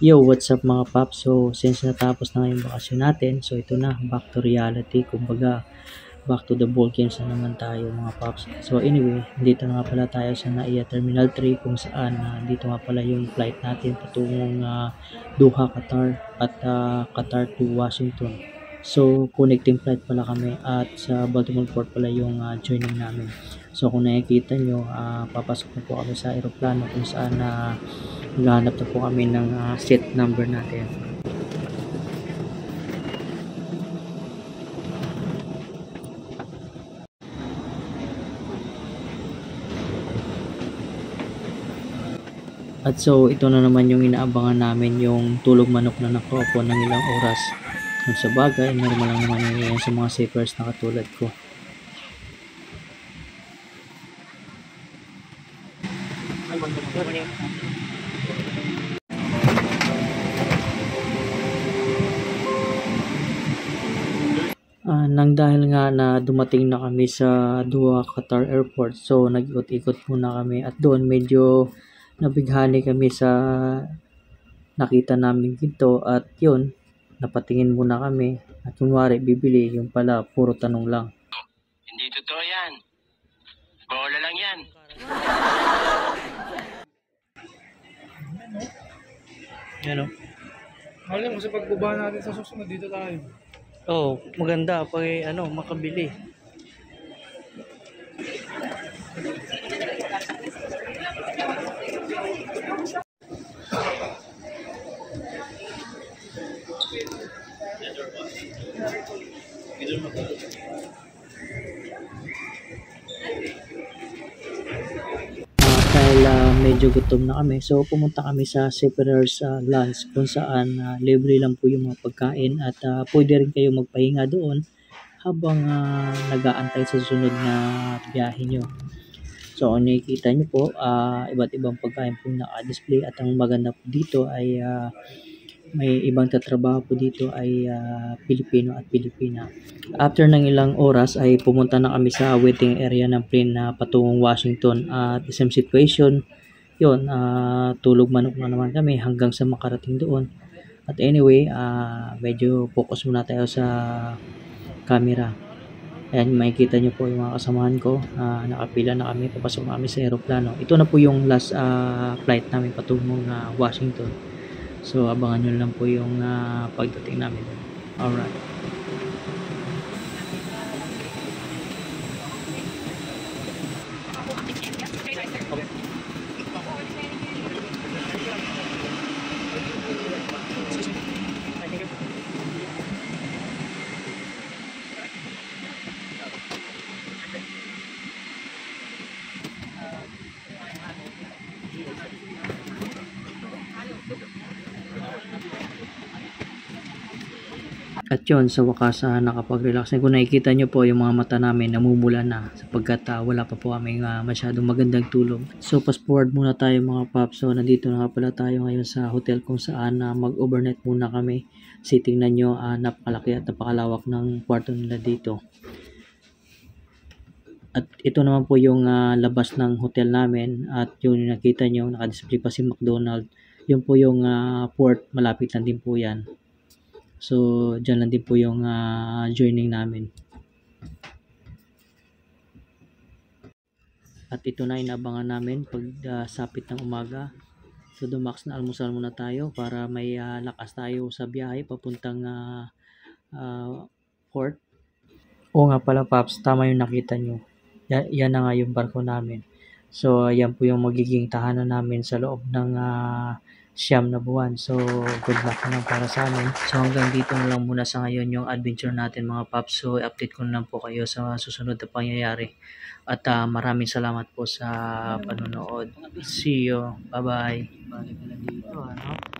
Yo, what's up mga paps? So, since natapos na yung bakasyon natin, so ito na, back to reality. Kumbaga, back to the ball games na naman tayo mga paps. So anyway, dito na nga pala tayo sa NAIA Terminal 3 kung saan dito nga pala yung flight natin patungong Doha, Qatar at Qatar to Washington. So connecting flight pala kami at sa Baltimore Port pala yung joining namin. So kung nakikita nyo, papasok na po kami sa aeroplano kung saan naghahanap na po kami ng seat number natin. At so ito na naman yung inaabangan namin, yung tulog manok na nakaupo ng ilang oras. Kung sa bagay, normal lang naman yan sa mga seekers na katulad ko. Nang dahil nga na dumating na kami sa Doha Qatar Airport, so nag-ikot-ikot muna kami at doon medyo nabighani kami sa nakita namin ginto at yun, napatingin muna kami at kunwari bibili, yung pala puro tanong lang. Hindi totoo yan. Bola lang yan. Ano? Alam mo, sa pagbaba natin sa susunod, dito tayo. Oh, maganda pag makabili. Dahil medyo gutom na kami, so pumunta kami sa Separers Lunch kung saan libre lang po yung mga pagkain at pwede rin kayo magpahinga doon habang nag-aantay sa susunod na biyahe nyo. So kung nakikita nyo po, iba't ibang pagkain po naka-display at ang maganda po dito ay may ibang tatrabaho po dito ay Pilipino at Pilipina. After ng ilang oras ay pumunta na kami sa waiting area ng plane na patungong Washington at same situation. Yun, tulog manok na naman kami hanggang sa makarating doon. At anyway, medyo focus muna tayo sa camera. Ayan, makikita nyo po yung mga kasamahan ko. Nakapila na kami, papasok na kami sa aeroplano. Ito na po yung last flight namin patungong Washington. So abangan nyo lang po yung pagdating namin. Alright. At yun, sa wakas nakapag-relax na. Kung nakikita nyo po yung mga mata namin namumula na sapagkat wala pa po kaming masyadong magandang tulog. So fast forward muna tayo mga paps. So nandito na nga pala tayo ngayon sa hotel kung saan mag-overnight muna kami. Kasi tingnan nyo, napakalaki at napakalawak ng kwarto nila dito. At ito naman po yung labas ng hotel namin at yung nakita nyo, nakadisplay pa si McDonald. Yun po yung port, malapit lang din po yan. So, dyan lang din po yung joining namin. At ito na inabangan namin pag sapit ng umaga. So, dumax na almusal muna tayo para may lakas tayo sa biyahe papuntang port. Oo nga pala Paps, tama yung nakita nyo. Yan na nga yung barko namin. So, yan po yung magiging tahanan namin sa loob ng siyam na buwan. So, good luck na para sa amin. So, hanggang dito na lang muna sa ngayon yung adventure natin mga paps. So, update ko na lang po kayo sa susunod na pangyayari. At maraming salamat po sa panonood. See you. Bye-bye. Balik na dito, ano?